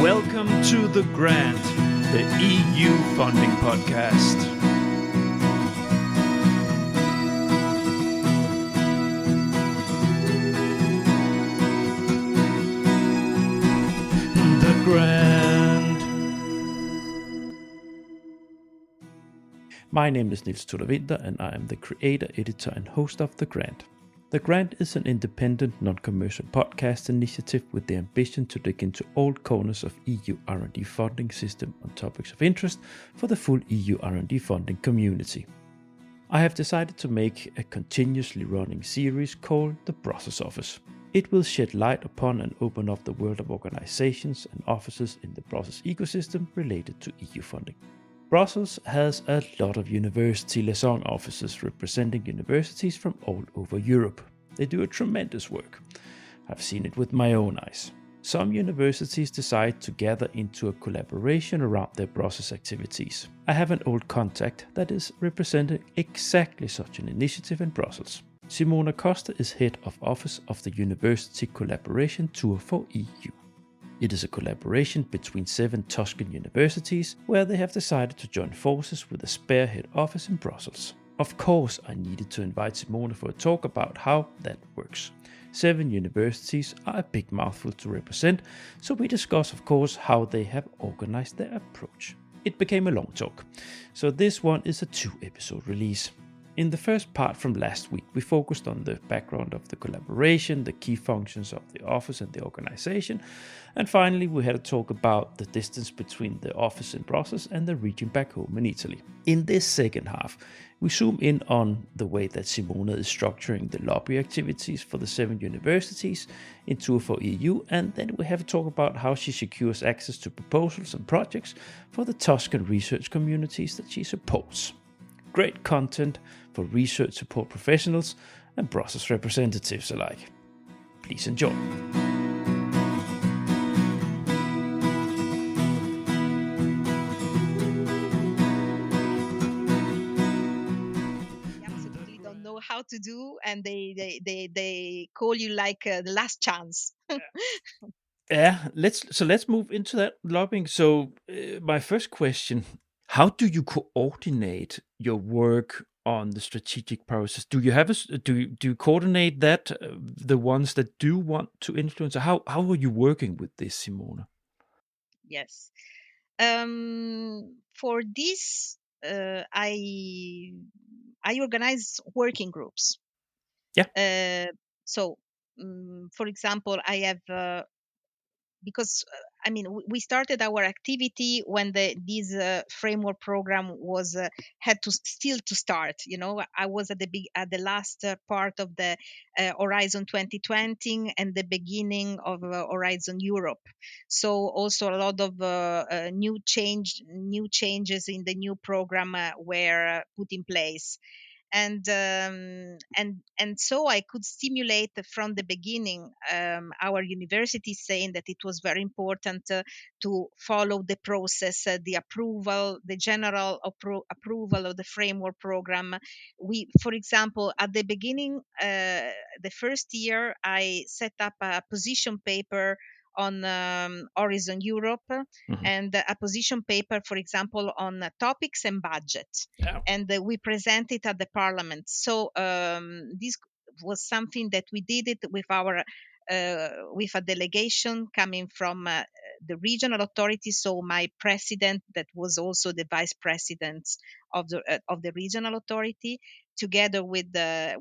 Welcome to The Grant, the EU funding podcast. The Grant. My name is Niels Tudor Winter, and I am the creator, editor, and host of The Grant. The Grant is an independent, non-commercial podcast initiative with the ambition to dig into all corners of EU R&D funding system on topics of interest for the full EU R&D funding community. I have decided to make a continuously running series called The Brussels Office. It will shed light upon and open up the world of organizations and offices in the Brussels ecosystem related to EU funding. Brussels has a lot of university liaison offices representing universities from all over Europe. They do a tremendous work. I've seen it with my own eyes. Some universities decide to gather into a collaboration around their Brussels activities. I have an old contact that is representing exactly such an initiative in Brussels. Simona Costa is head of office of the University Collaboration Tour for EU. It is a collaboration between 7 Tuscan universities where they have decided to join forces with a spearhead office in Brussels. Of course, I needed to invite Simona for a talk about how that works. 7 universities are a big mouthful to represent, so we discuss, of course, how they have organized their approach. It became a long talk, so this one is a 2-episode release. In the first part from last week, we focused on the background of the collaboration, the key functions of the office and the organization, and finally we had a talk about the distance between the office in Brussels and the region back home in Italy. In this second half, we zoom in on the way that Simona is structuring the lobby activities for the 7 universities in Tour for EU, and then we have a talk about how she secures access to proposals and projects for the Tuscan research communities that she supports. Great content for research support professionals and Brussels representatives alike. Please enjoy. Absolutely don't know how to do, and they call you like the last chance. Yeah, let's move into that lobbying. So my first question: how do you coordinate your work on the strategic process? Do you have do you coordinate that the ones that do want to influence? How are you working with this, Simona? Yes. For this, I organize working groups. Yeah. So, for example, I have because we started our activity when this framework program was had to still to start. I was at the last part of the Horizon 2020 and the beginning of Horizon Europe, so also a lot of new changes in the new program were put in place. And so I could stimulate from the beginning our university, saying that it was very important to follow the process, the approval, the general approval of the framework program. For example, at the beginning, the first year, I set up a position paper on Horizon Europe, Mhm. and a position paper, for example, on topics and budget, Yeah. and we present it at the parliament. So this was something that we did it with our with a delegation coming from the regional authority. So my president, that was also the vice president of the regional authority, together with the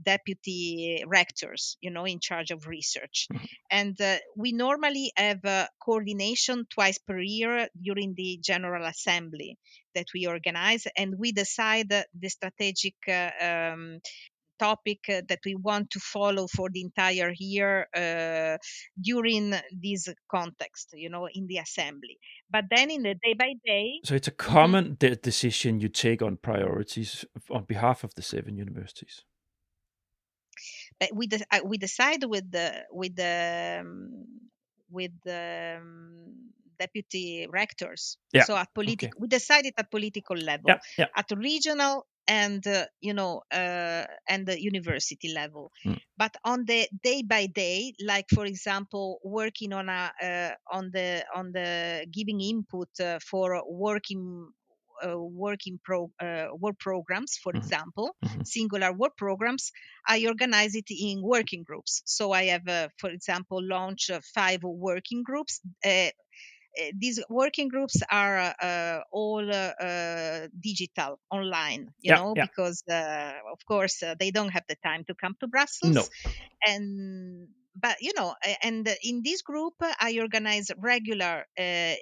deputy rectors, in charge of research. Mhm. And we normally have coordination twice per year during the General Assembly that we organize, and we decide the strategic topic that we want to follow for the entire year during this context, in the assembly. But then in the day by day. So it's a Mhm. common decision you take on priorities on behalf of the 7 universities. But we decide with the deputy rectors. Yeah. So Okay. we decided at political level, Yeah. Yeah. at regional and and the university level. But on the day by day, like for example, working on the giving input for work programs, for example, singular work programs, I organize it in working groups. So I have, for example, launched 5 working groups. These working groups are all digital online, Yeah, yeah. because of course they don't have the time to come to Brussels. No. And but and in this group I organize regular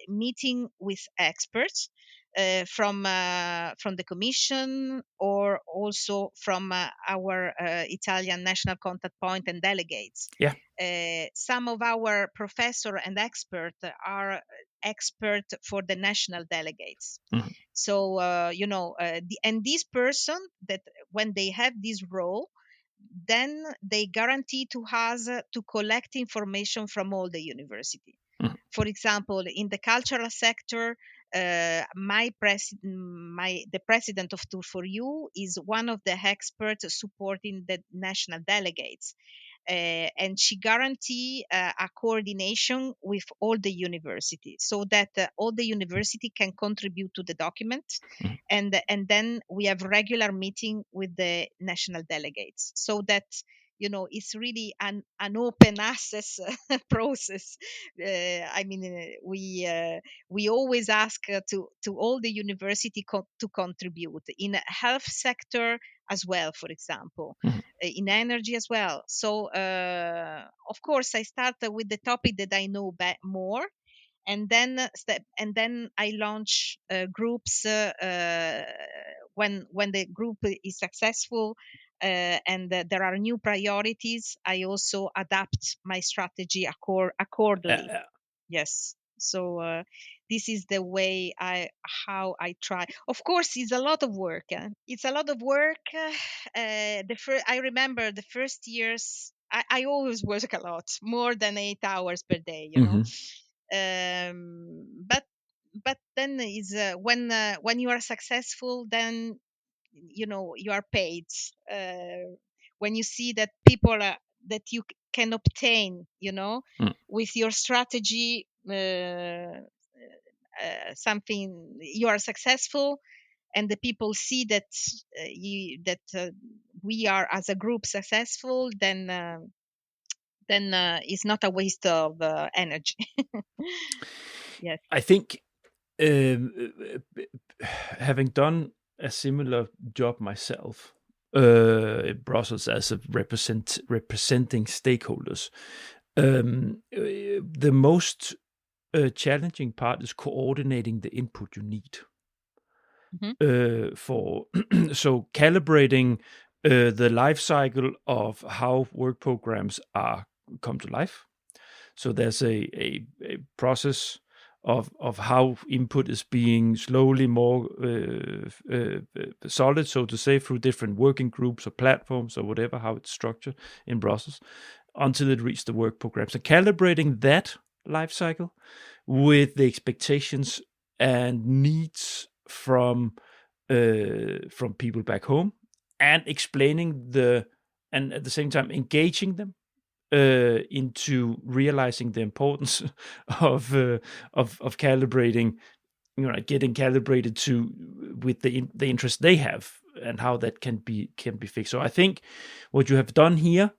meeting with experts from the commission, or also from our Italian national contact point and delegates. Yeah. Some of our professor and expert are expert for the national delegates. So and this person, that when they have this role, then they guarantee to us to collect information from all the university. For example, in the cultural sector, the president of Tour for You is one of the experts supporting the national delegates, and she guarantee a coordination with all the university, so that all the university can contribute to the document, and then we have regular meeting with the national delegates, so that it's really an open access process. We always ask to all the university to contribute in health sector as well, for example, in energy as well. So of course I start with the topic that I know more, and then I launch groups when the group is successful, and there are new priorities. I also adapt my strategy accordingly. Yes. So this is the way how I try. Of course, it's a lot of work. It's a lot of work. I remember the first years. I always work a lot, more than 8 hours per day. But then is when you are successful, then you are paid. When you see that people that you can obtain, with your strategy, something, you are successful, and the people see that we are as a group successful, then it's not a waste of energy. Yes. I think having done a similar job myself in Brussels as a representing stakeholders, the most challenging part is coordinating the input you need. For so calibrating the life cycle of how work programs are come to life. So there's a process of how input is being slowly more solid, so to say, through different working groups or platforms or whatever, how it's structured in Brussels, until it reaches the work programs. And calibrating that life cycle with the expectations and needs from people back home, and explaining and at the same time engaging them into realizing the importance of calibrating, getting calibrated to with the interest they have, and how that can be fixed. So I think what you have done here,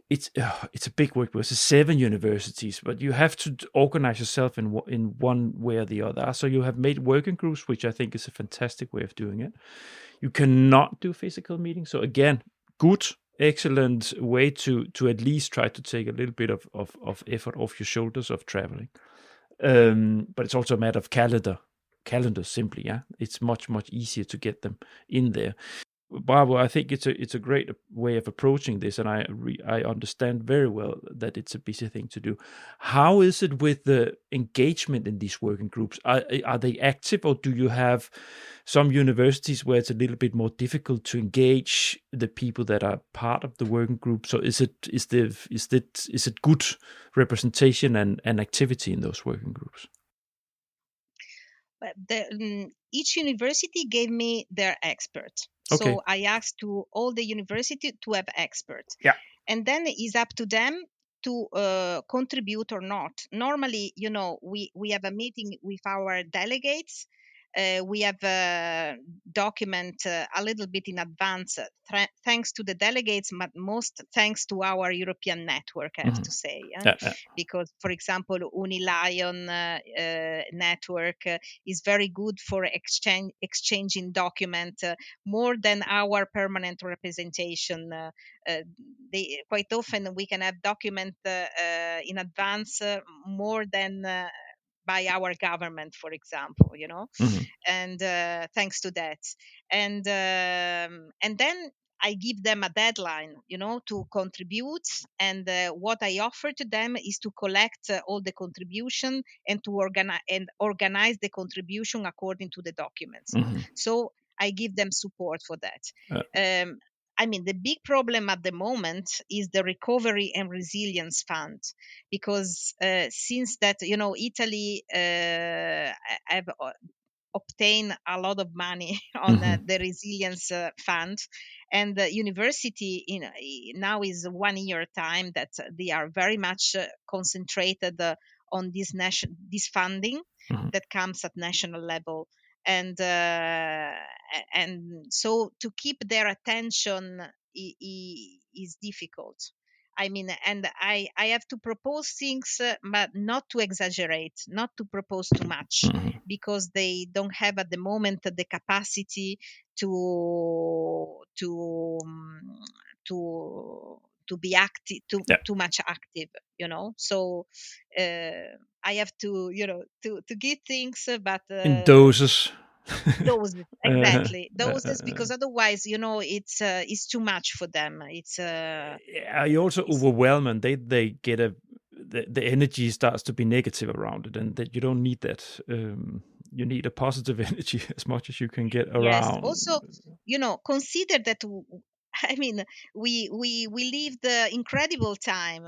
it's a big work because it's 7 universities, but you have to organize yourself in one way or the other. So you have made working groups, which I think is a fantastic way of doing it. You cannot do physical meetings, so again, good, excellent way to at least try to take a little bit of effort off your shoulders of traveling. But it's also a matter of calendars simply. Yeah, it's much easier to get them in there. Barbara, I think it's a great way of approaching this, and I understand very well that it's a busy thing to do. How is it with the engagement in these working groups? Are they active, or do you have some universities where it's a little bit more difficult to engage the people that are part of the working group? So is it good representation and activity in those working groups? But each university gave me their expert. Okay. So I asked to all the university to have expert, Yeah. and then it's up to them to contribute or not. Normally, we have a meeting with our delegates. We have a document a little bit in advance, thanks to the delegates, but most thanks to our European network, I have Mhm. to say. Yeah, yeah. Because, for example, Unilion network is very good for exchanging document more than our permanent representation. They quite often we can have document in advance more than by our government, for example, Mhm. and thanks to that, and then I give them a deadline, to contribute, and what I offer to them is to collect all the contribution and to organize the contribution according to the documents. Mhm. So I give them support for that. Uh, um, I mean, the big problem at the moment is the recovery and resilience fund, because since that, Italy have obtain a lot of money on mhm. the resilience fund, and the university now is 1 year time that they are very much concentrated on this funding Mhm. that comes at national level, and and so to keep their attention is difficult. I mean, and I have to propose things, but not to exaggerate, not to propose too much, Mhm. because they don't have at the moment the capacity to to be active, Yeah. too much active, so I have to, to give things, but In doses. doses, Uh, exactly, doses, because otherwise, it's too much for them. are you also It's overwhelmed and they get the energy starts to be negative around it, and that you don't need that. You need a positive energy as much as you can get Yes. around. Also, consider that I mean, we lived the incredible time,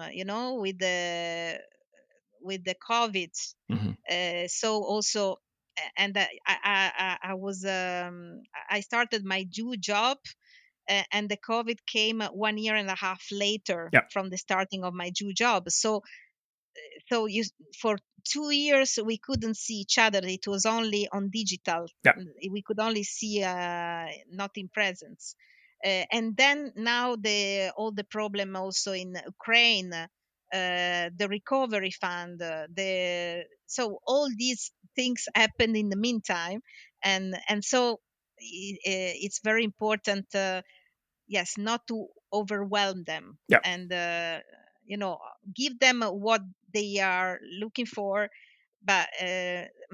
with the COVID. Mhm. So also, and I was I started my new job, and the COVID came 1 year and a half later Yeah. from the starting of my new job. So for 2 years we couldn't see each other. It was only on digital. Yeah. We could only see, not in presence. And then now all the problem also in Ukraine, the recovery fund, the so all these things happened in the meantime, and so it's very important, yes, not to overwhelm them, Yeah. and you know give them what they are looking for, but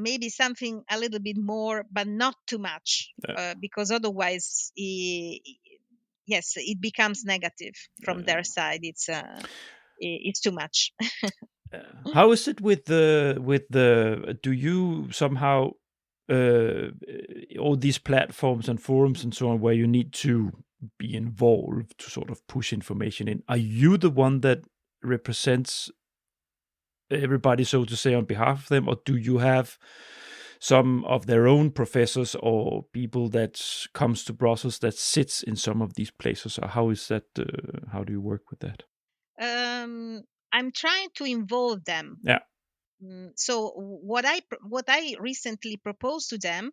maybe something a little bit more, but not too much, Uh, because otherwise yes, it becomes negative from uh, their side. It's too much. how is it with the? Do you somehow uh, all these platforms and forums and so on where you need to be involved to sort of push information in? Are you the one that represents everybody, so to say, on behalf of them, or do you have some of their own professors or people that comes to Brussels that sits in some of these places? Or how is that? How do you work with that? I'm trying to involve them. Yeah. So what I recently proposed to them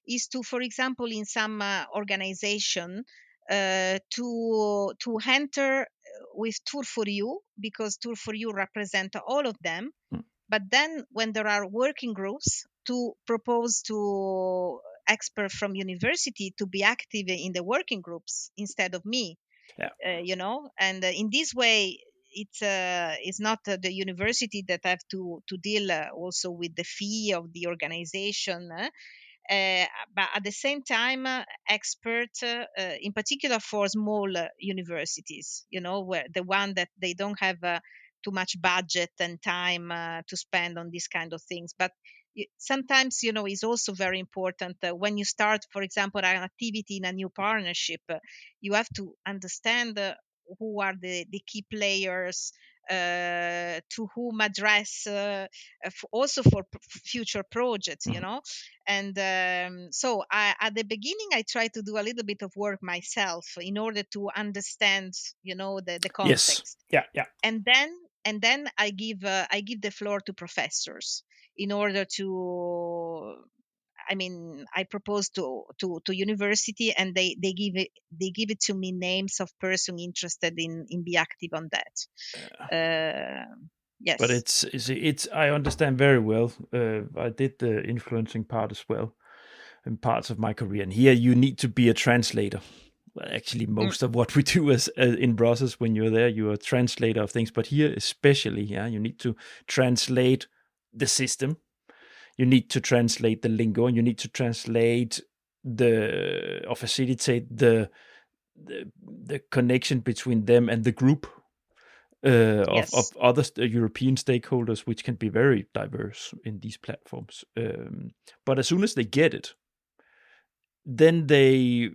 is to, for example, in some organization, to enter with Tour for You, because Tour for You represent all of them. Mm. But then when there are working groups, to propose to experts from university to be active in the working groups instead of me, Yeah. and in this way it's not the university that have to deal also with the fee of the organization, but at the same time, expert, in particular for small universities, where the one that they don't have too much budget and time to spend on these kind of things. But sometimes, it's also very important, when you start, for example, an activity in a new partnership, you have to understand who are the key players, to whom address, also for future projects, you know. And so at the beginning, I try to do a little bit of work myself in order to understand, you know, the Yes. context. Yeah. Yeah. And then I give the floor to professors in order to, I mean, I propose to university, and they give it to me, names of person interested in be active on that. But Yes. it's I understand very well. I did the influencing part as well in parts of my career, and here you need to be a translator. Well, actually, Mm, most of what we do as in Brussels, when you're there, you're a translator of things. But here, especially, yeah, you need to translate the system. You need to translate the lingo, and you need to translate or facilitate the connection between them and the group of yes. other European stakeholders, which can be very diverse in these platforms. But as soon as they get it, then they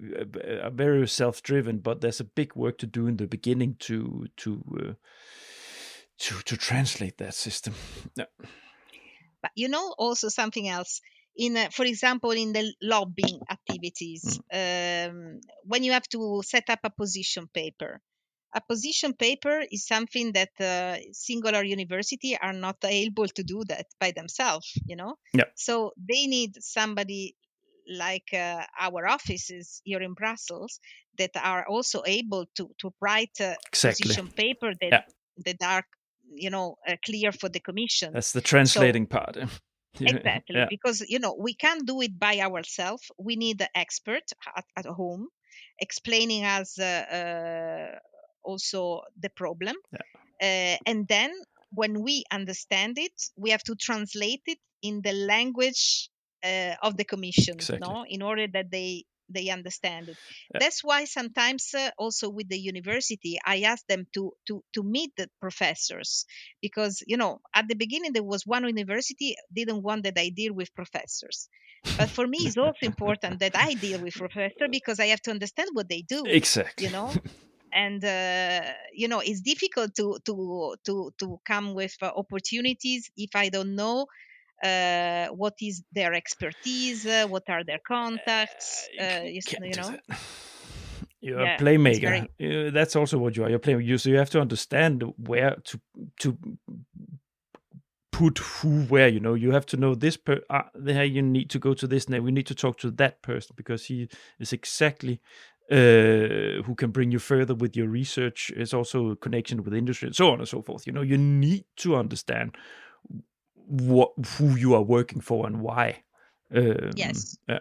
are very self-driven. But there's a big work to do in the beginning to translate that system. Yeah. But you know, also something else, for example, in the lobbying activities, when you have to set up a position paper. A position paper is something that singular university are not able to do that by themselves, you know. Yeah. So they need somebody like our offices here in Brussels that are also able to write a Exactly. position paper Yeah. that are, you know, clear for the commission. That's the So translating part. exactly, Yeah. because, you know, we can't do it by ourselves. We need the expert at home explaining us also the problem. And then when we understand it, we have to translate it in the language of the commission, Exactly. no, in order that they understand it. Yeah. That's why sometimes also with the university, I ask them to meet the professors, because, you know, at the beginning there was one university didn't want that I deal with professors, but for me it's also important that I deal with professors, because I have to understand what they do, Exactly. you know. And you know, it's difficult to come with opportunities if I don't know what is their expertise, what are their contacts, You can't you do know. that. You're a Yeah, it's playmaker. very. That's also what you are. You're playing. So you have to understand where to put who where. You know, you have to know this there. You need to go to this. Now we need to talk to that person because he is exactly who can bring you further with your research. Is also a connection with industry and so on and so forth. You know, you need to understand who you are working for and why. Yes, Yeah.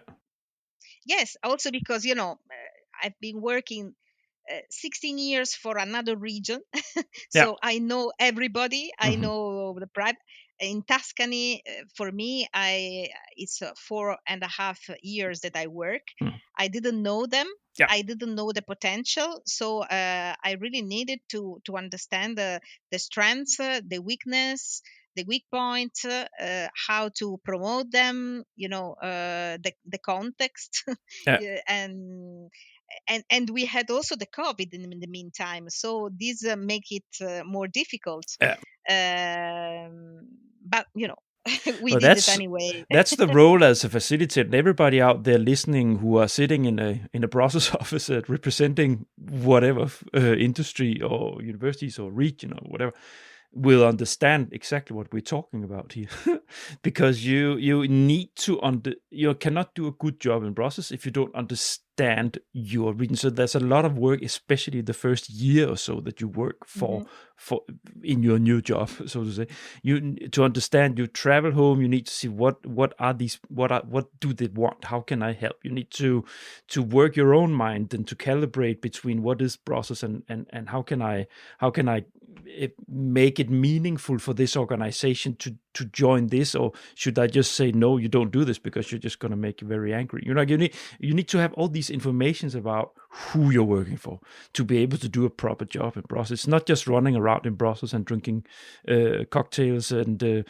yes, also because, you know, I've been working 16 years for another region. Yeah. So I know everybody. I Mm-hmm. know the private in Tuscany. For me, it's 4.5 years that I work. Mm. I didn't know them. Yeah. I didn't know the potential. So I really needed to understand the strengths, the weakness, the weak point, how to promote them, you know, the context. Yeah. Yeah, and we had also the COVID in the meantime, so this make it more difficult. Yeah. But you know, we Well, did it anyway. that's the role as a facilitator. And everybody out there listening who are sitting in a process office representing whatever industry or universities or region or whatever will understand exactly what we're talking about here. Because you need to you cannot do a good job in process if you don't understand your region. So there's a lot of work, especially the first year or so that you work for in your new job, so to say. You to understand, you travel home, you need to see what do they want, how can I help. You need to work your own mind and to calibrate between what is process and how can I make it meaningful for this organization to join this, or should I just say no, you don't do this because you're just going to make you very angry. You know, you need to have all these informations about who you're working for to be able to do a proper job in process. It's not just running around in Brussels and drinking cocktails and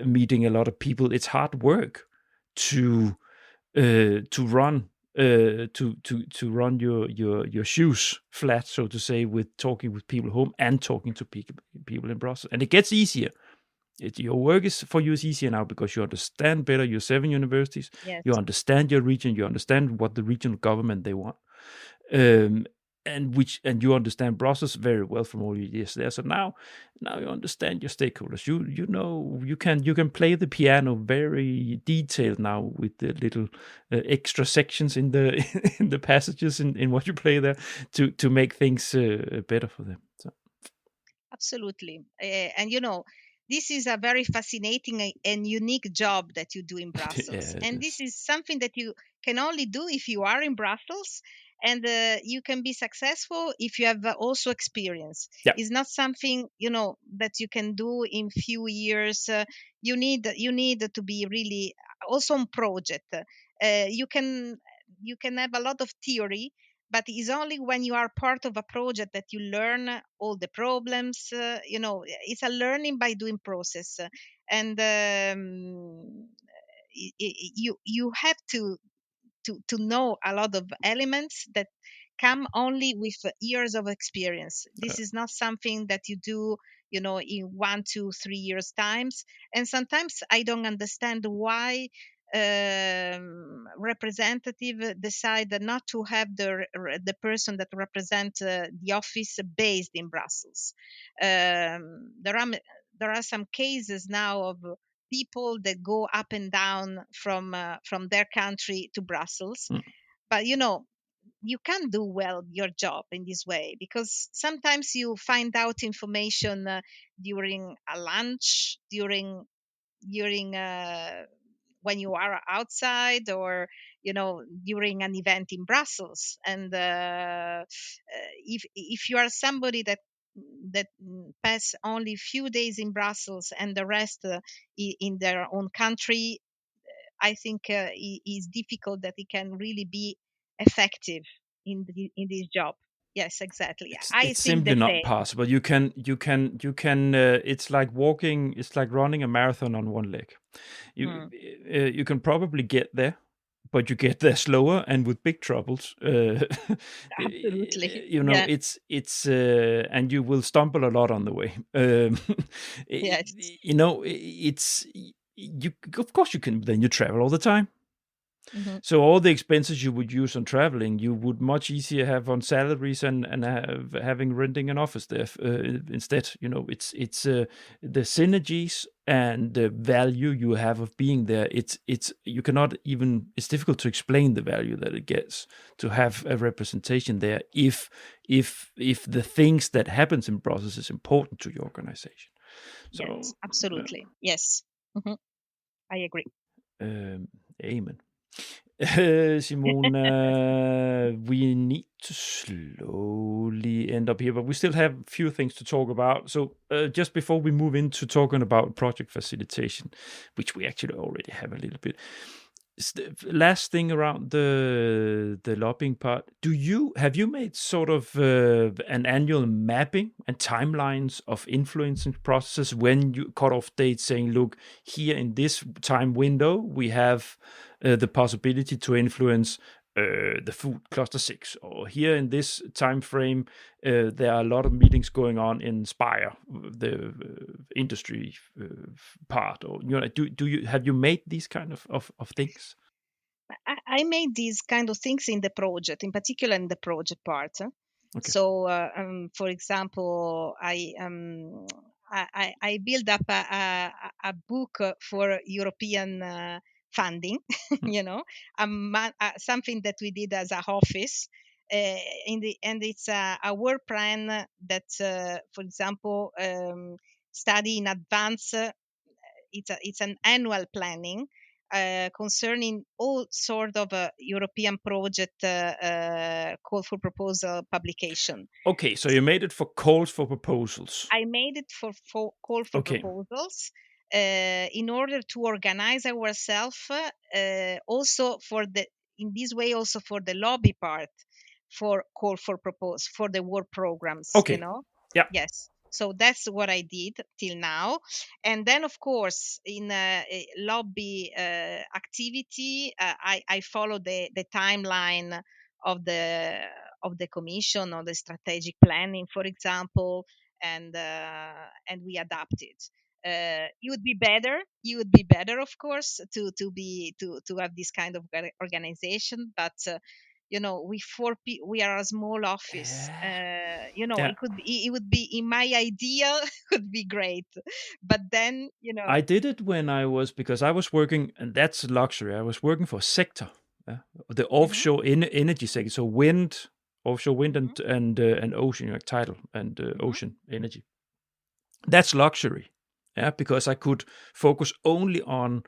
meeting a lot of people. It's hard work to run to run your shoes flat, so to say, with talking with people home and talking to people in Brussels. And it gets easier. Your work is for you is easier now because you understand better your 7 universities. Yes. You understand your region. You understand what the regional government they want. Um, and you understand Brussels very well from all your years there. So now you understand your stakeholders. You know you can play the piano very detailed now with the little extra sections in the in the passages in what you play there to make things better for them. So. Absolutely. And this is a very fascinating and unique job that you do in Yeah, Brussels. it And this is. is something that you can only do if you are in Brussels, and you can be successful if you have also experience. Yeah. It's not something, that you can do in few years. You need to be really also on project. You can have a lot of theory, but it's only when you are part of a project that you learn all the problems. It's a learning by doing process. And you have to know a lot of elements that come only with years of experience. This is not something that you do, in 1 2 3 years times. And sometimes I don't understand why representative decide not to have the person that represent the office based in Brussels. There are some cases now of people that go up and down from their country to Brussels. Mm. But you can't do well your job in this way, because sometimes you find out information during a lunch, during when you are outside, or during an event in Brussels. And if you are somebody that pass only few days in Brussels and the rest in their own country, I think it's difficult that it can really be effective in this job. Yes, exactly. I It's think simply the not same. possible. You can. It's like walking. It's like running a marathon on one leg. You Mm, you can probably get there, but you get there slower and with big troubles. absolutely. Yeah. And you will stumble a lot on the way. Yes. It's you. Of course, you can. Then you travel all the time. Hmm. So all the expenses you would use on traveling, you would much easier have on salaries and having renting an office there instead. It's the synergies and the value you have of being there. It's you cannot even. It's difficult to explain the value that it gets to have a representation there. If the things that happens in Brussels is important to your organization. So, Yes, absolutely. Yes. Hmm. I agree. um, amen. Simona, we need to slowly end up here, but we still have a few things to talk about. So, just before we move into talking about project facilitation, which we actually already have a little bit, last thing around the lobbying part, have you made sort of an annual mapping and timelines of influencing processes when you cut off dates, saying, look, here in this time window we have the possibility to influence the food cluster 6, or here in this time frame there are a lot of meetings going on in Spire, the industry part, or do you have you made these kind of things? I made these kind of things in the project, in particular in the project part. Okay. So, for example, I build up a book for European funding, Mm. something that we did as a office. And it's a work plan that, for example, study in advance. It's an annual planning concerning all sort of European project call for proposal publication. Okay, so you made it for calls for proposals. I made it for call for Okay. proposals in order to organize ourselves, also for the in this way also for the lobby part, for call for propose for the work programs. Okay. Yeah. Yes. So that's what I did till now. And then, of course, in a lobby activity, I follow the timeline of the of the commission or the strategic planning, for example, and we adapt it. It would be better. You would be better, of course, to have this kind of organization, but we are a small office. Yeah. Yeah. It would be in my ideal would be great, but then I did it when I was, because I was working, and that's luxury. I was working for sector, yeah, the hmm offshore energy sector. So wind, offshore wind, hmm and ocean, like tidal and hmm ocean energy. That's luxury, yeah, because I could focus only on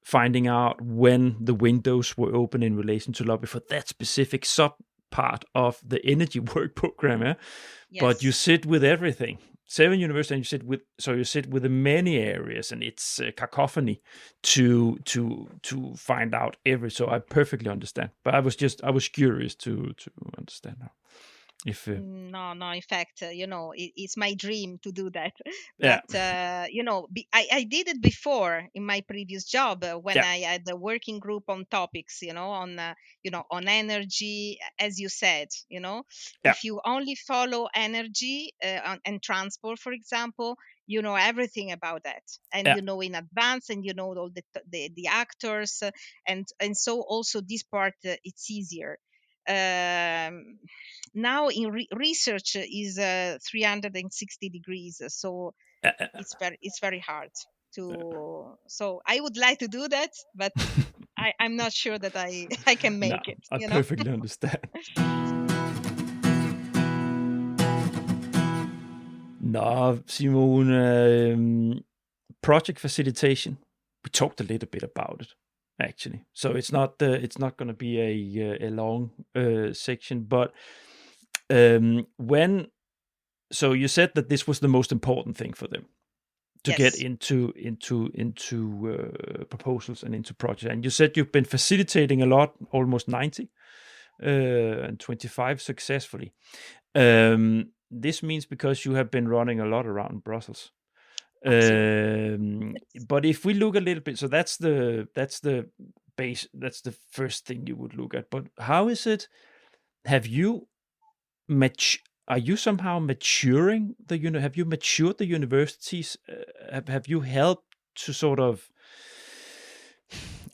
finding out when the windows were open in relation to lobby for that specific sub part of the energy work program. Yeah? But you yes. sit with everything. 7 universities, and you sit with the many areas, and it's cacophony to find out every. So I perfectly understand. But I was curious to understand how, if No, no, in fact, it's my dream to do that. yeah, But, I did it before in my previous job, when yeah, I had a working group on topics, on energy, as you said, yeah, if you only follow energy and transport, for example, you know everything about that, and yeah. you know in advance, and you know all the actors, and so also this part, it's easier. um, Now in research is 360 degrees, so Uh, it's very hard to. So I would like to do that, but I'm not sure that I I can no, make it, I perfectly understand. No, Simone, project facilitation. We talked a little bit about it, actually. So it's not going to be a long section, but when so you said that this was the most important thing for them to get Yes. into proposals and into projects. And you said you've been facilitating a lot, almost 90, and 25 successfully. This means because you have been running a lot around Brussels. Absolutely. But if we look a little bit, so that's the base, that's the first thing you would look at. But how is it? Have you are you somehow maturing have you matured the universities? Have you helped to sort of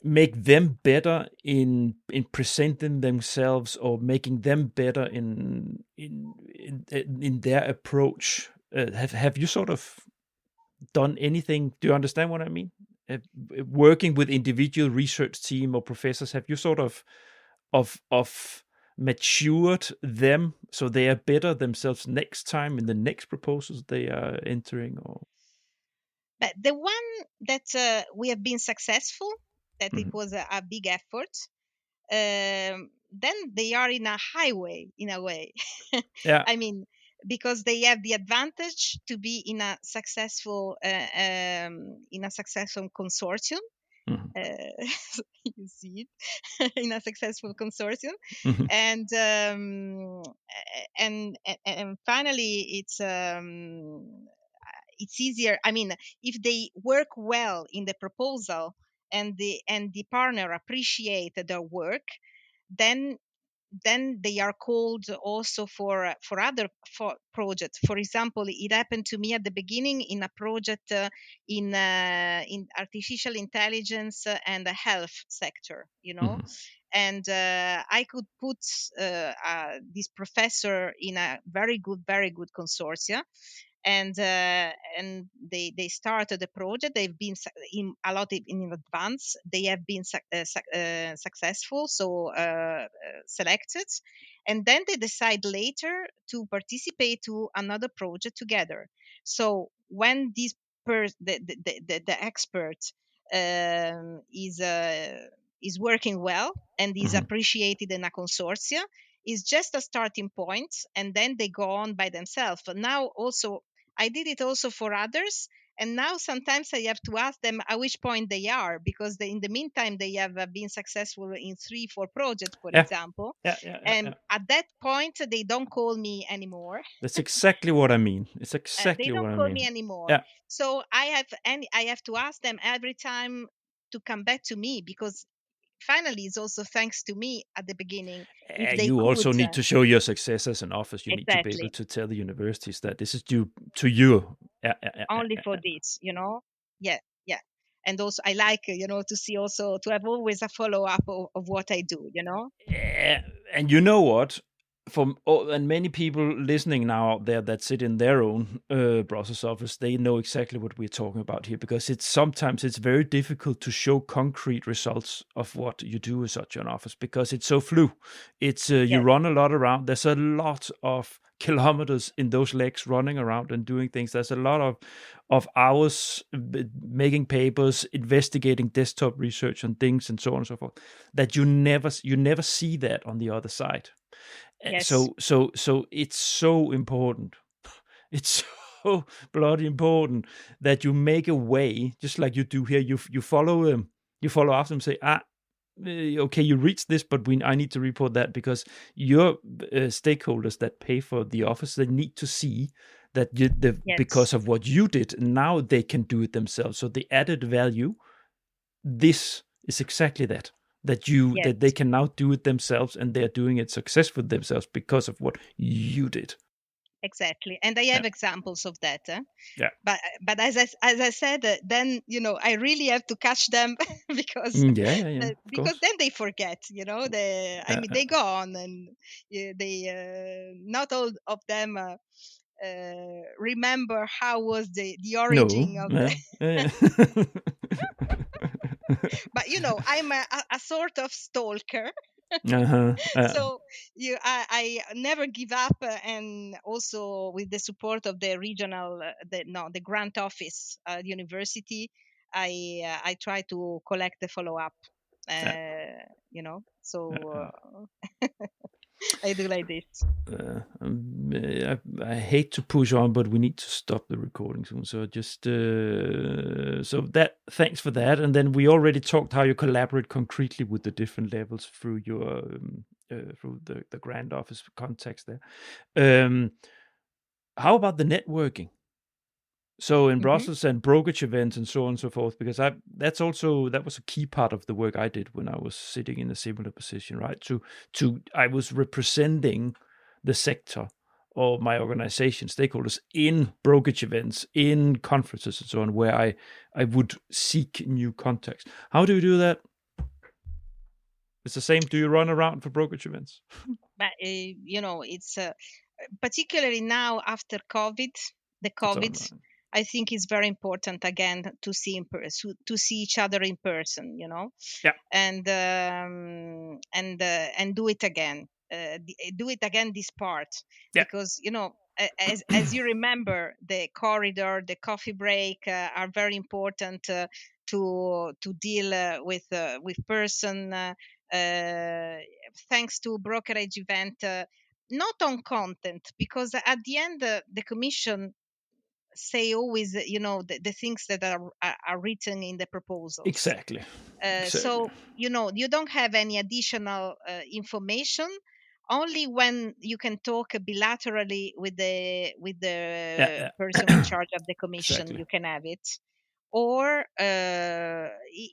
make them better in presenting themselves, or making them better in their approach? Have you sort of done anything? Do you understand what I mean? Working with individual research team or professors, have you sort of matured them so they are better themselves next time in the next proposals they are entering? Or But the one that we have been successful, that it Mhm. was a big effort, then they are in a highway in a way. Yeah. I mean, because they have the advantage to be in a successful consortium. Mhm. uh, you see it in a successful consortium, Mhm. and and finally it's easier. I mean, if they work well in the proposal, and the partner appreciate their work, then they are called also for other projects. For example, it happened to me at the beginning in a project in artificial intelligence and the health sector, Mhm. and I could put this professor in a very good consortia, and they started the project. They've been in a lot in advance. They have been successful, so selected, and then they decide later to participate to another project together. So when this the expert is working well and is Mhm. appreciated in a consortia, is just a starting point, and then they go on by themselves. But now also I did it also for others, And now sometimes I have to ask them at which point they are, because in the meantime they have been successful in 3-4 projects, for Yeah, example. yeah. And at that point they don't call me anymore. That's exactly what I mean. It's They exactly what don't I call me mean. anymore. Yeah. So I have to ask them every time to come back to me, because finally it's also thanks to me at the beginning, if they You could. also need to show your success as an office. You need to be able Exactly. to tell the universities that this is due to you. Only for this, yeah, yeah. And also I like, to see, also to have always a follow up of what I do. Yeah, and you know what? And many people listening now out there that sit in their own Brussels office, they know exactly what we're talking about here, because sometimes it's very difficult to show concrete results of what you do as such an office, because it's so flu. It's you Yes, run a lot around. There's a lot of kilometers in those legs running around and doing things. There's a lot of hours making papers, investigating desktop research and things, and so on and so forth, that you never see that on the other side. yes, So it's so important. It's so bloody important that you make a way, just like you do here. You follow them, you follow after them, say, okay, you reached this, but I need to report that, because your stakeholders that pay for the office, they need to see that yes, because of what you did, now they can do it themselves. So the added value, this is exactly that they yes. can now do it themselves, and they're doing it successfully themselves because of what you did. Exactly. And I Yeah, have examples of that. yeah. But as I said, then I really have to catch them, because Yeah, of course. then they forget. I Yeah, mean, they go on, and they not all of them remember how was the no, origin of the. yeah. But I'm a sort of stalker. Uh-huh. So I never give up, and also with the support of the regional, the grant office at university, I try to collect the follow up. Yeah, So yeah. I do like this. I hate to push on, but we need to stop the recording soon. So just so that, thanks for that. And then we already talked how you collaborate concretely with the different levels through your through the grand office context there. How about the networking? So in Hmm. Brussels and brokerage events and so on and so forth, because that was a key part of the work I did when I was sitting in a similar position, right? I was representing the sector or my organization stakeholders in brokerage events, in conferences and so on, where I would seek new contacts. How do you do that? It's the same. Do you run around for brokerage events? But it's particularly now after COVID, the It's COVID. online. I think it's very important again to see to see each other in person. Yeah, And do it again. Do it again, this part, yeah, because as you remember, the corridor, the coffee break are very important to deal with person, thanks to brokerage event, not on content, because at the end the commission say always, the things that are written in the proposals. exactly, So exactly. you don't have any additional information. Only when you can talk bilaterally with the Yeah, person in yeah, charge of the commission, exactly. you can have it. Or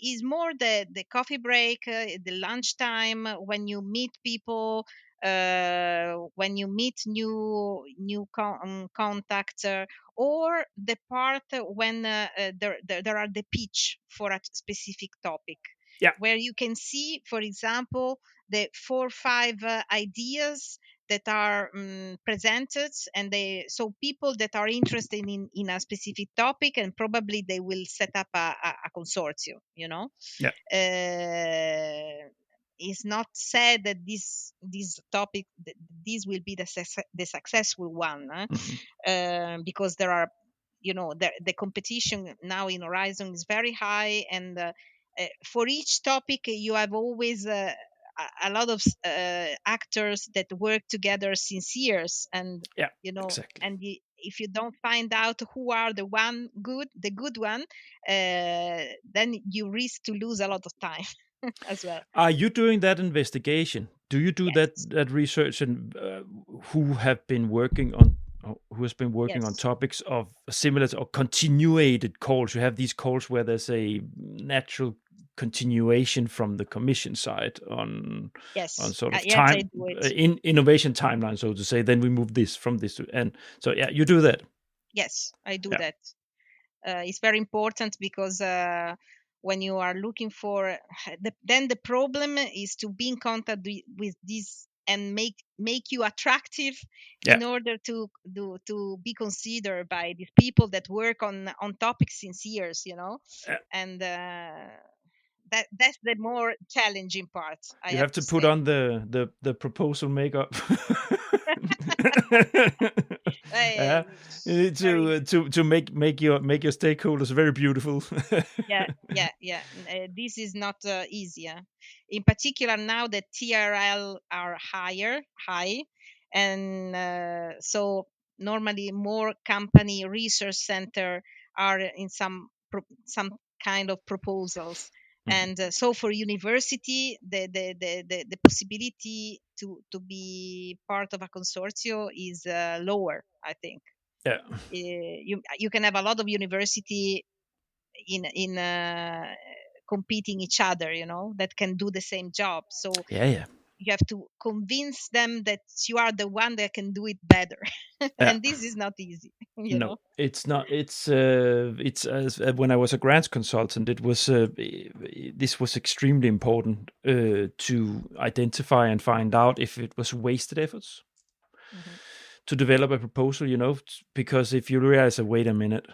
is more the coffee break, the lunchtime, when you meet people, when you meet new contacts, or the part when there are the pitch for a specific topic, Yeah, where you can see, for example, the 4 or 5 ideas that are presented, and so people that are interested in a specific topic, and probably they will set up a consortium. yeah. It's not said that this topic, this will be the successful one, Mhm. because there are, the competition now in Horizon is very high, and for each topic you have always a lot of actors that work together since years, and Yeah, you know exactly. and if you don't find out who are the good one, then you risk to lose a lot of time as well. Are you doing that investigation? Do you do Yes, that research, and who have been working on, or who has been working on yes, topics of similar or continuated calls? You have these calls where there's a natural continuation from the commission side on yes, sort of yes, I time do it. in innovation timeline, so to say. Then we move this from this to, and so yeah, you do that. Yes, I do Yeah, that. It's very important because when you are looking for then the problem is to be in contact with this and make you attractive yeah, in order to be considered by these people that work on topics since years, yeah. and that's the more challenging part, I You have have to to put say. on the proposal makeup. Uh, Yeah, you need very to make your stakeholders very beautiful. yeah. This is not easy. In particular, now that TRL are high, and so normally more company research center are in some kind of proposals. Mhm. And so for university, the possibility to be part of a consortium is lower, I think. Yeah, You can have a lot of university in competing each other, that can do the same job. So yeah, yeah, you have to convince them that you are the one that can do it better. yeah. And this is not easy, No, it's not. It's when I was a grants consultant, it was this was extremely important to identify and find out if it was wasted efforts Mhm, to develop a proposal, because if you realize, wait a minute,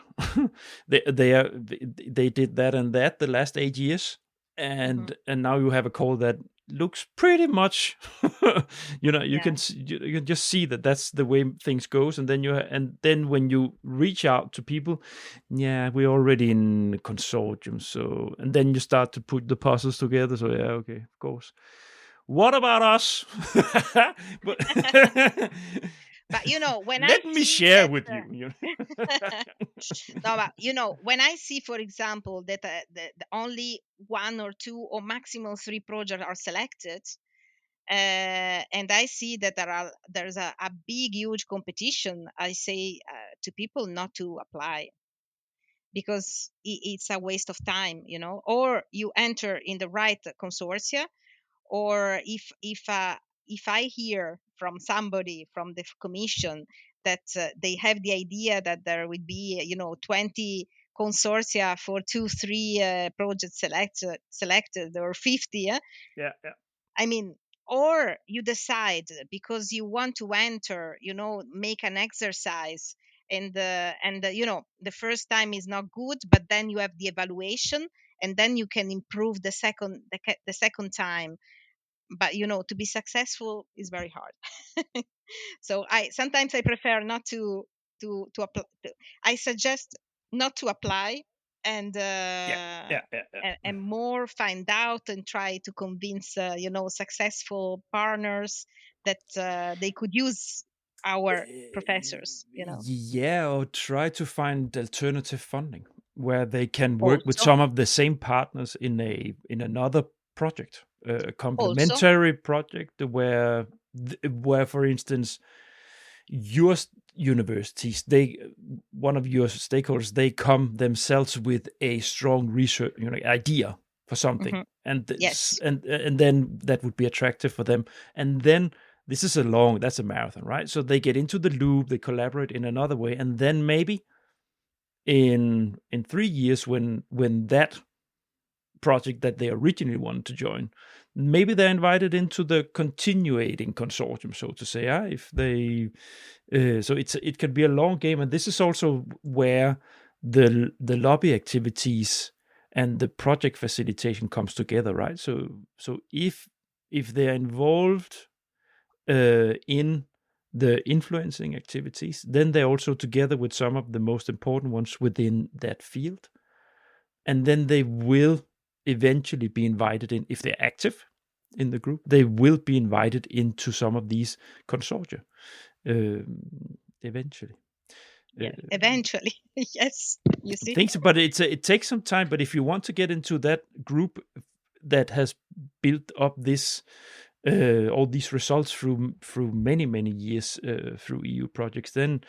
they did that and that the last 8 years, mhm. and now you have a call that looks pretty much, you Yeah, can you can just see that that's the way things goes, and then when you reach out to people, yeah, we're already in a consortium, so, and then you start to put the puzzles together, so yeah, okay, of course. What about us? But but when I let me see share that with you. no, but when I see, for example, that the only one or two or maximum three projects are selected, and I see that there's a big, huge competition, I say to people not to apply, because it's a waste of time, or you enter in the right consortia, or if I hear from somebody from the commission that they have the idea that there would be 20 consortia for 2 3 projects selected, or 50, Yeah, yeah, I mean, or you decide because you want to enter, make an exercise, and the first time is not good, but then you have the evaluation, and then you can improve the second time. But to be successful is very hard. So I sometimes I prefer not to apply. I suggest not to apply, and yeah, yeah, yeah, yeah. and more find out and try to convince successful partners that they could use our professors. Yeah, or try to find alternative funding where they can work with Also, some of the same partners in another project, a also. complementary project where, for instance, your universities, they one of your stakeholders, they come themselves with a strong research, idea for something, Mhm. and Yes. and then that would be attractive for them, and then this is that's a marathon, right? So they get into the loop, they collaborate in another way, and then maybe in 3 years, when that project that they originally wanted to join, maybe they're invited into the continuating consortium, so to say. If they so it can be a long game, and this is also where the lobby activities and the project facilitation comes together, right? So if they're involved in the influencing activities, then they're also together with some of the most important ones within that field, and then they will eventually be invited in. If they're active in the group, they will be invited into some of these consortia eventually. Yeah, eventually. Yes, you see. Things, but it takes some time. But if you want to get into that group that has built up this all these results through many years through EU projects, then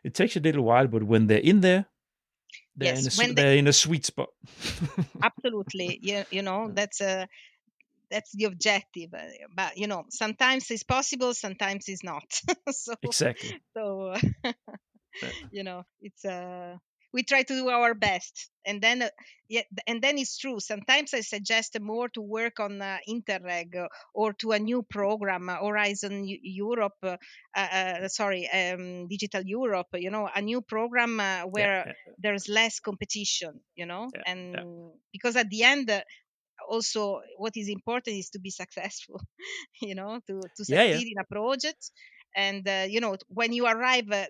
it takes a little while. But when they're in there, Yes, when they they're in a sweet spot. absolutely, you know, that's the objective. But sometimes it's possible, sometimes it's not. So Exactly. so Yeah. it's we try to do our best, and then yeah, and then it's true, sometimes I suggest more to work on interreg, or to a new program, Horizon Europe, sorry, Digital Europe, a new program Yeah. where Yeah. there's less competition, Yeah. Yeah. and because at the end, also what is important is to be successful. To Yeah. Yeah. succeed in a project. And when you arrive,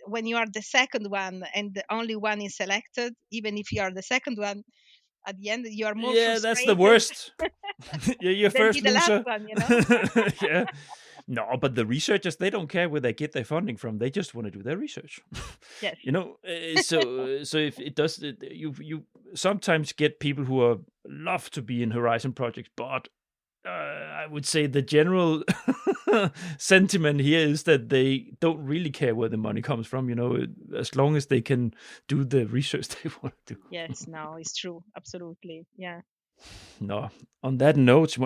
when you are the second one and the only one is selected, even if you are the second one, at the end you are more Yeah, that's the frustrated worst. You're than be first the last loser. one. Yeah. No, but the researchers, they don't care where they get their funding from. They just want to do their research. Yes. So if it does, you sometimes get people who are love to be in Horizon projects, but I would say the general sentiment here is that they don't really care where the money comes from. As long as they can do the research they want to do. Yes, no, it's true, absolutely, yeah. No, on that note,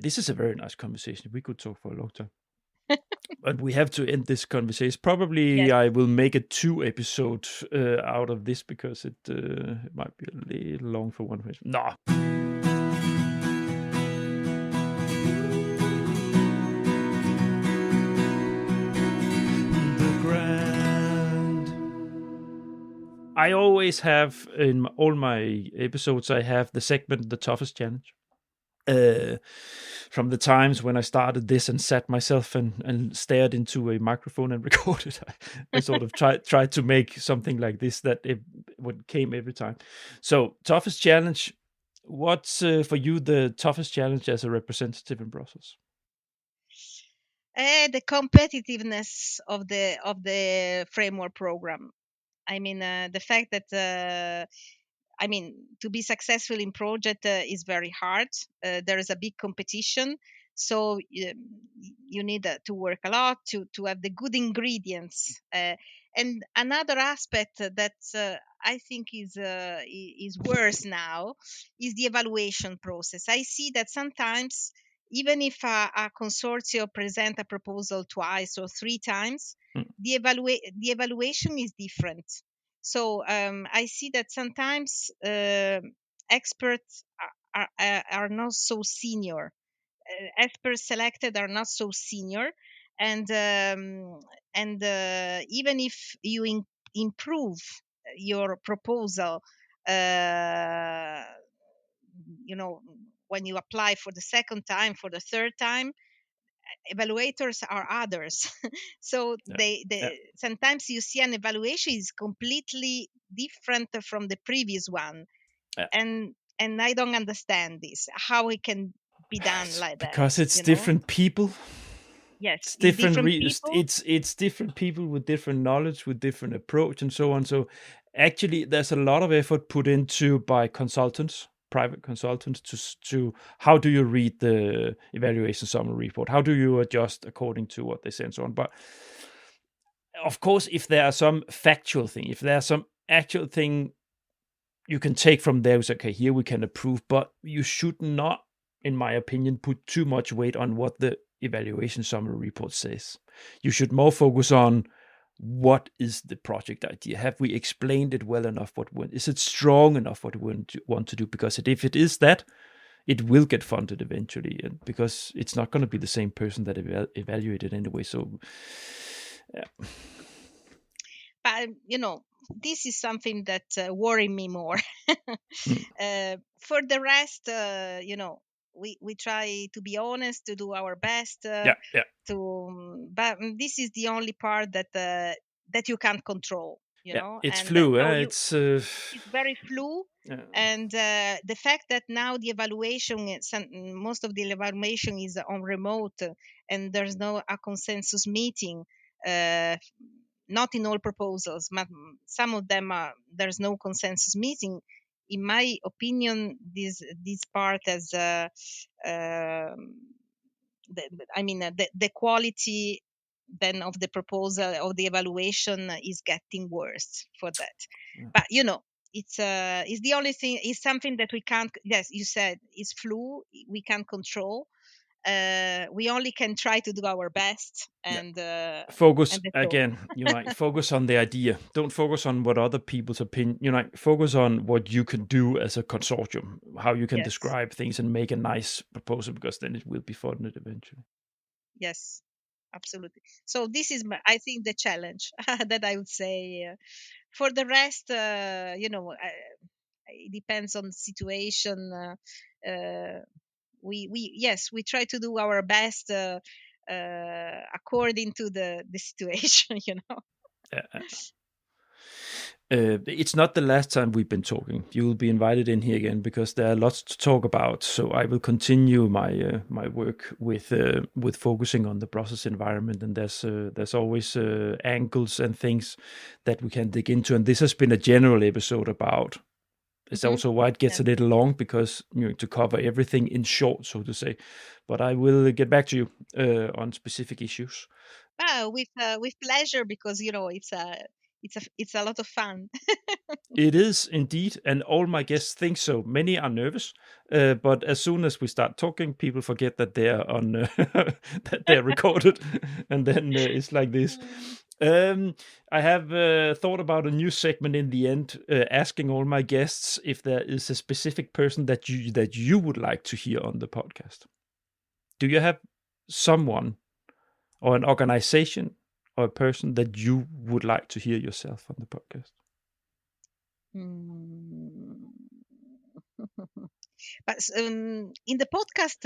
this is a very nice conversation. We could talk for a long time. But we have to end this conversation. Probably Yes. I will make a 2 episode out of this because it might be a little long for one person. No. The Grand. I always have in all my episodes, I have the segment, The Toughest Challenge. From the times when I started this and sat myself and stared into a microphone and recorded, I sort of tried to make something like this that it would came every time. So, toughest challenge. What's for you the toughest challenge as a representative in Brussels? The competitiveness of the framework program. I mean, the fact that to be successful in project is very hard. There is a big competition, so you need to work a lot to have the good ingredients. And another aspect that I think is worse now is the evaluation process. I see that sometimes, even if a consortium present a proposal twice or three times, Mm. the evaluation is different. So I see that sometimes experts are not so senior. Experts selected are not so senior, and even if you improve your proposal, uh, you know, when you apply for the second time, for the third time, evaluators are others. So Yeah, yeah, sometimes you see an evaluation is completely different from the previous one, yeah. and I don't understand this, how it can be done It's like that. because it's different people. Yes, It's it's different. different people. It's different people with different knowledge, with different approach, and so on. So actually, there's a lot of effort put into by consultants, private consultants, to how do you read the evaluation summary report? How do you adjust according to what they say and so on? But of course, if there are some factual thing, if there's some actual thing you can take from there, is okay, here we can approve, but you should not, in my opinion, put too much weight on what the evaluation summary report says. You should more focus on what is the project idea. Have we explained it well enough? Is it strong enough what we want to do? Because if it is that, it will get funded eventually, and because it's not going to be the same person that evaluated anyway. So, yeah. But this is something that worry me more. Mm. For the rest, we try to be honest, to do our best, Yeah, yeah, but this is the only part that you can't control, yeah. It's and flu. so it's very flu. Yeah, And the fact that now the evaluation most of the evaluation is on remote, and there's no a consensus meeting, uh, not in all proposals, but some of them there's no consensus meeting. In my opinion, this part as the quality then of the proposal or the evaluation is getting worse for that. Yeah. But it's the only thing. It's something that we can't. Yes, you said it's flu. We can't control. We only can try to do our best, Yeah. and Focus that's all. again, focus on the idea. Don't focus on what other people's opinion, focus on what you can do as a consortium, how you can Yes, describe things and make a nice proposal, because then it will be funded eventually. yes, absolutely. So this is, I think, the challenge that I would say. For the rest, it depends on the situation. We yes, we try to do our best according to the situation. Yeah. It's not the last time we've been talking. You will be invited in here again because there are lots to talk about. So I will continue my work with focusing on the process environment, and there's always angles and things that we can dig into. And this has been a general episode about. It's Mhm. also why it gets Yeah. a little long, because to cover everything in short, so to say. But I will get back to you on specific issues. With pleasure, because it's a lot of fun. It is indeed, and all my guests think so. Many are nervous, but as soon as we start talking, people forget that they are on that they are recorded, and then it's like this. Mm. I have thought about a new segment in the end, asking all my guests if there is a specific person that you would like to hear on the podcast. Do you have someone or an organization or a person that you would like to hear yourself on the podcast? Mm. But in the podcast,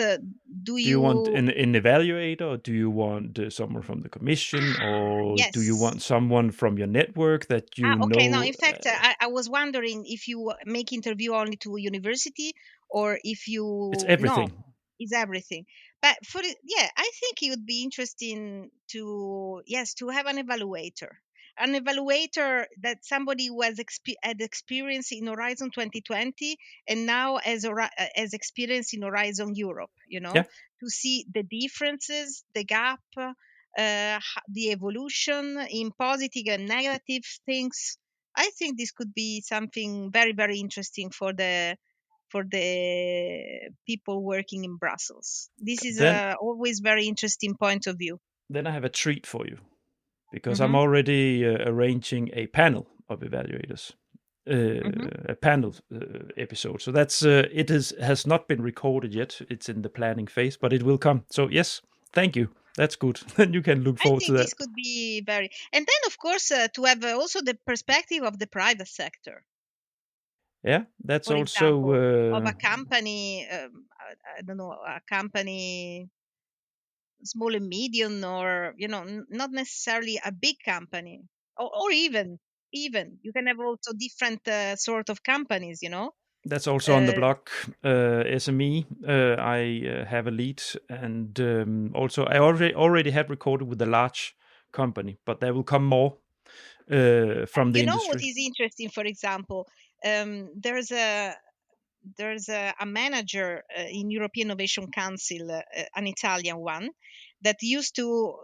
do Do you want you? an evaluator, or do you want someone from the commission, or do you Yes. want someone from your network that you Okay. No, know? in fact, I was wondering if you make interview only to university, or if It's you no, everything. is everything. But yeah, I think it would be interesting to, yes, to have an evaluator that somebody who had experience in Horizon 2020 and now has experience in Horizon Europe. Yeah. To see the differences, the gap, the evolution in positive and negative things. I think this could be something very, very interesting for the people working in Brussels. This is Then always very interesting point of view. then I have a treat for you, because I'm Hmm. already arranging a panel of evaluators, Hmm. a panel episode. So that's it has not been recorded yet. It's in the planning phase, but it will come. So yes, thank you. That's good. Then you can look I forward to think that. this could be very, and then of course to have also the perspective of the private sector. Yeah, that's For also example, of a company, I don't know, a company small and medium, or not necessarily a big company, or even you can have also different sort of companies. That's also on the uh, blog, SME. I have a lead, and also I already have recorded with a large company, but there will come more from the what industry. is interesting, for example, um, there's a a manager in European Innovation Council, an Italian one, that used to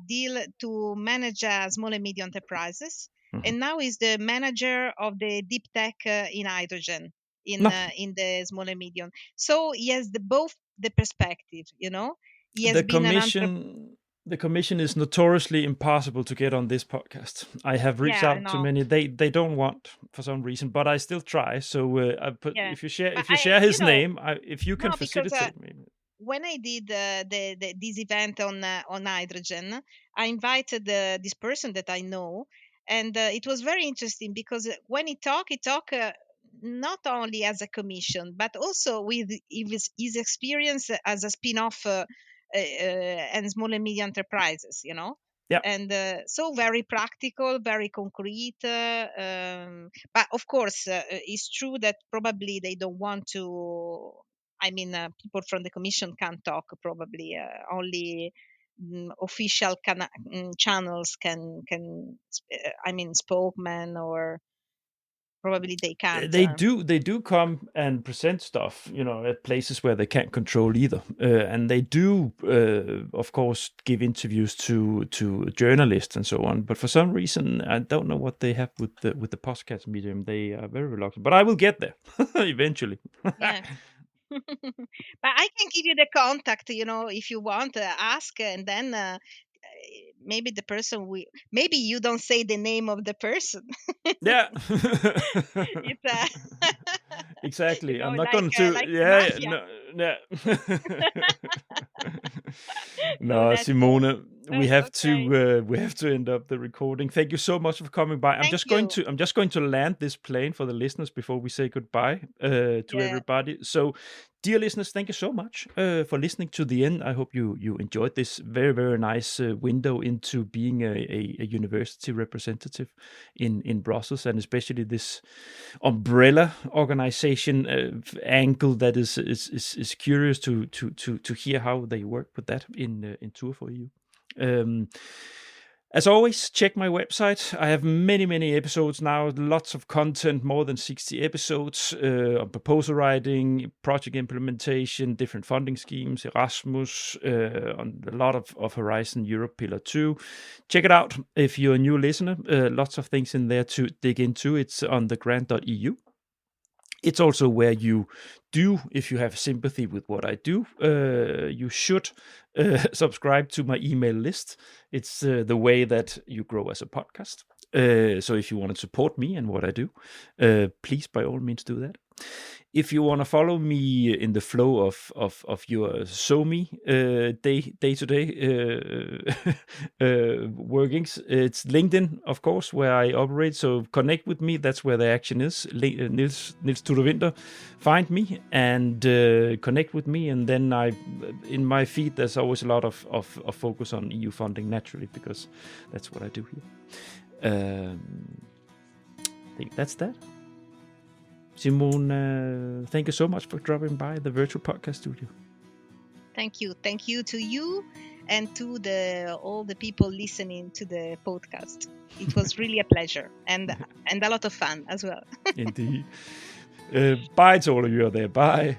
deal to manage small and medium enterprises, Mhm. and now is the manager of the deep tech in hydrogen No, in the small and medium. So he has both the perspective. He has the been an entrepreneur. commission is notoriously impossible to get on this podcast. I have reached Yeah, I out to know. many. They don't want for some reason, but I still try. So I put Yeah, but if you share his name, if you can no, because facilitate me. when I did this event on hydrogen, I invited this person that I know, and it was very interesting because when he talk not only as a commission, but also with his experience as a spin-off and small and medium enterprises. Yeah, And so very practical, very concrete. But of course, it's true that probably they don't want to. I mean, people from the commission can't talk probably only official channels can spokesman, or probably they can't. They do come and present stuff, at places where they can't control either, and they do, of course, give interviews to journalists and so on. But for some reason, I don't know what they have with the podcast medium. They are very reluctant, but I will get there eventually. Yeah. But I can give you the contact, if you want, ask, and then maybe the person maybe you don't say the name of the person. Yeah. It's exactly. I'm not like, going to. like Yeah. mafia. No. No, So that's Simona, we have okay. to end up the recording. Thank you so much for coming by. Thank you. I'm just going to land this plane for the listeners before we say goodbye to Yeah. everybody. So, dear listeners, thank you so much for listening to the end. I hope you enjoyed this very, very nice window into being a university representative in Brussels, and especially this umbrella organization angle that is curious to hear how they work with that in Tour for You. As always, check my website. I have many episodes now, lots of content, more than 60 episodes on proposal writing, project implementation, different funding schemes, Erasmus, on a lot of Horizon Europe Pillar 2. Check it out if you're a new listener. Lots of things in there to dig into. It's on thegrant.eu. It's also where you do, if you have sympathy with what I do, you should subscribe to my email list. It's the way that you grow as a podcast. So if you want to support me and what I do, please, by all means, do that. If you want to follow me in the flow of your SoMe day-to-day workings, it's LinkedIn, of course, where I operate. So connect with me. That's where the action is. Niels Tudor Winter. Find me and connect with me. And then in my feed, there's always a lot of focus on EU funding, naturally, because that's what I do here. I think that's that. Simona, thank you so much for dropping by the virtual podcast studio. Thank you. Thank you to you and to all the people listening to the podcast. It was really a pleasure and a lot of fun as well. Indeed. Bye to all of you out there. Bye.